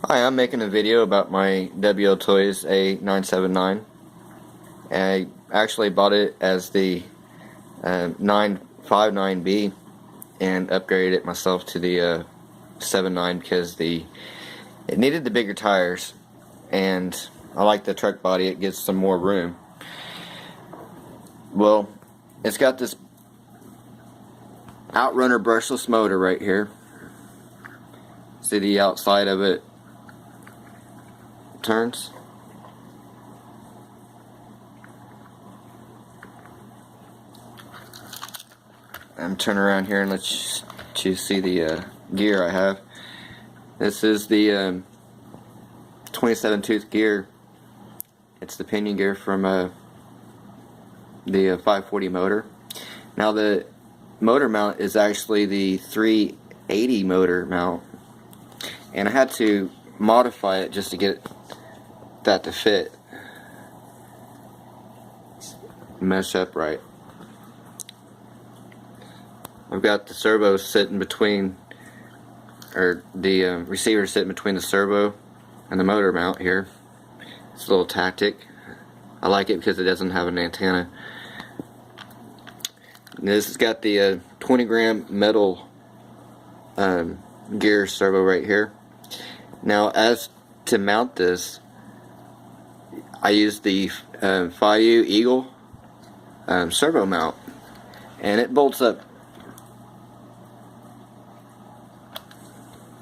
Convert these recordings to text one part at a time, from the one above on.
Hi, I'm making a video about my Wltoys A979. I actually bought it as the 959b and upgraded it myself to the 79 because it needed the bigger tires, and I like the truck body. It gives some more room. Well, it's got this outrunner brushless motor right here. See the outside of it turns. I'm turning around here and let you see the gear I have. This is the 27 tooth gear. It's the pinion gear from the 540 motor. Now the motor mount is actually the 380 motor mount, and I had to modify it just to get that to fit, mesh up right. I've got the servo sitting between, or the receiver sitting between the servo and the motor mount here. It's a little tactic. I like it because it doesn't have an antenna. This has got the 20 gram metal gear servo right here. Now, as to mount this, I use the feiyue Eagle servo mount, and it bolts up.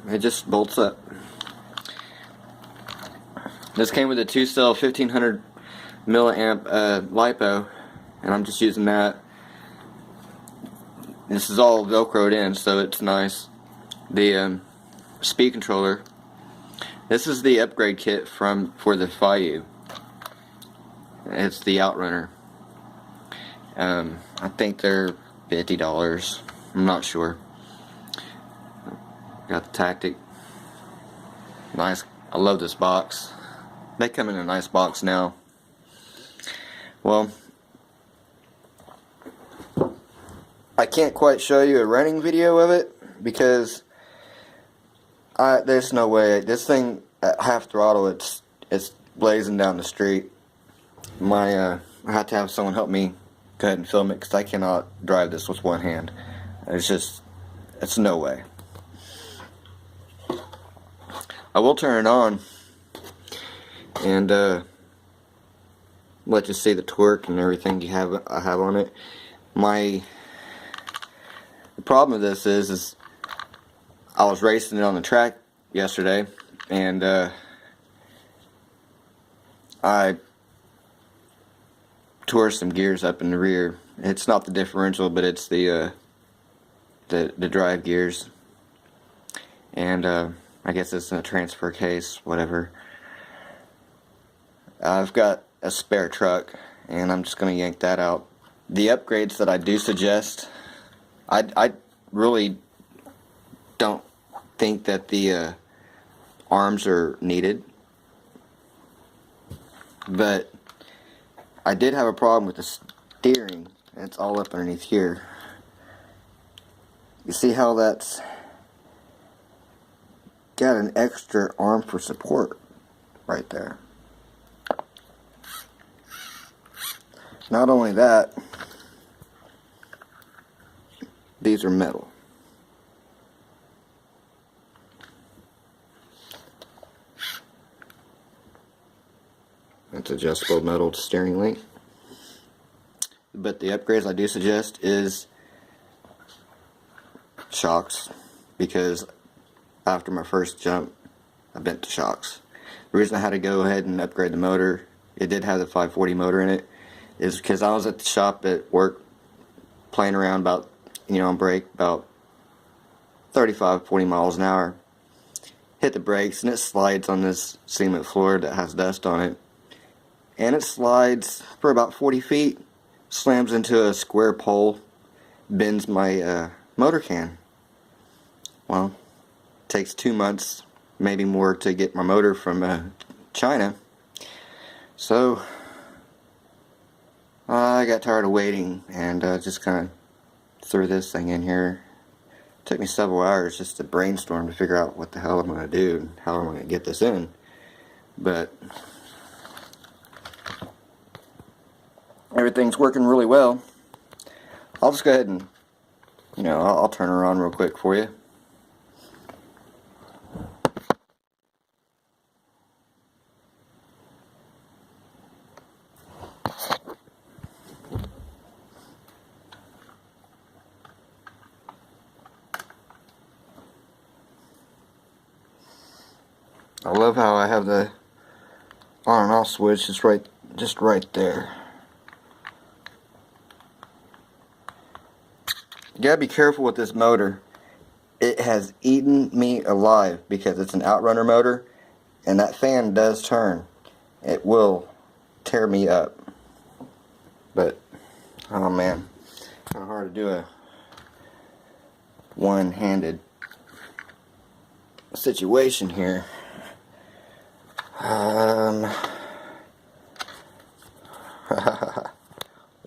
It just bolts up. This came with a 2-cell 1500 milliamp LiPo, and I'm just using that. This is all velcroed in, so it's nice. The speed controller. This is the upgrade kit for the feiyue. It's the outrunner. I think they're $50. I'm not sure. Got the tactic. Nice. I love this box. They come in a nice box now. Well, I can't quite show you a running video of it because there's no way. This thing at half throttle, it's blazing down the street. I had to have someone help me go ahead and film it because I cannot drive this with one hand. It's no way. I will turn it on and let you see the torque and everything I have on it. The problem with this is I was racing it on the track yesterday, and I tore some gears up in the rear. It's not the differential, but it's the drive gears, and I guess it's a transfer case, whatever. I've got a spare truck, and I'm just going to yank that out. The upgrades that I do suggest, I really don't think that the arms are needed, but I did have a problem with the steering. It's all up underneath here. You see how that's got an extra arm for support right there. Not only that, these are metal. It's adjustable metal steering link. But the upgrades I do suggest is shocks, because after my first jump I bent the shocks. The reason I had to go ahead and upgrade the motor, it did have the 540 motor in it, is because I was at the shop at work playing around about, on break, about 35-40 miles an hour. Hit the brakes and it slides on this cement floor that has dust on it, and it slides for about 40 feet, slams into a square pole, bends my motor can. Well, it takes 2 months, maybe more, to get my motor from China. So I got tired of waiting and just kind of threw this thing in here. took me several hours just to brainstorm to figure out what the hell I'm going to do and how I'm going to get this in. But everything's working really well. I'll just go ahead and, I'll turn her on real quick for you. I love how I have the on and off switch just right there. You gotta be careful with this motor. It has eaten me alive because it's an outrunner motor, and that fan does turn. It will tear me up. But oh man, kind of hard to do a one-handed situation here.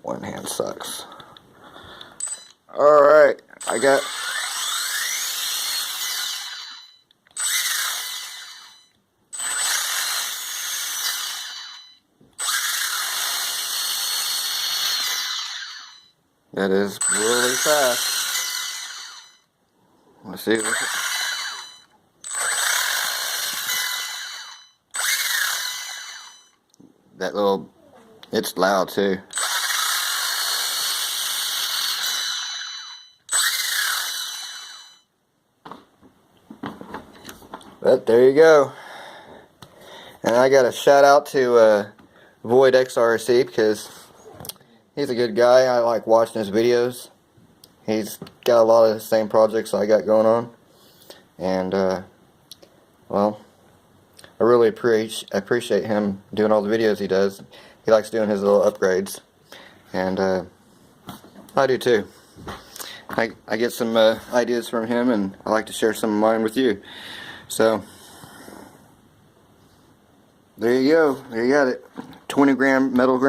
One hand sucks. Alright, I got that is really fast. Let's see. That little, it's loud too. But there you go. And I got a shout out to Wltoys A979b because he's a good guy. I like watching his videos. He's got a lot of the same projects I got going on. And, well, I really appreciate him doing all the videos he does. He likes doing his little upgrades. And I do too. I get some ideas from him, and I like to share some of mine with you. So, there you go. There you got it. 20 gram Metal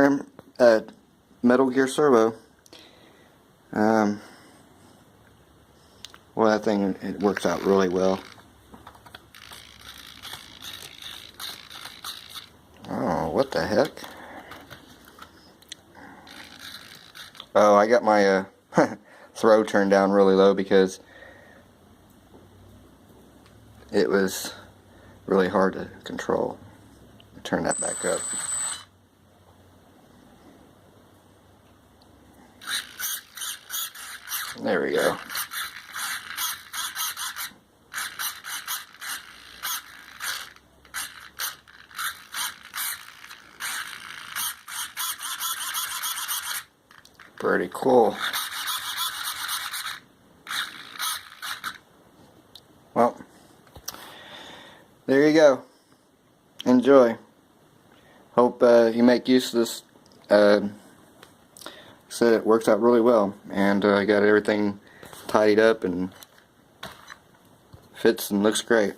Gear servo. Well, that thing, it works out really well. Oh, what the heck? Oh, I got my throw turned down really low because it was really hard to control. Turn that back up. There we go. Pretty cool. Well, there you go. Enjoy. Hope you make use of this. Said it works out really well, and I got everything tidied up and fits and looks great.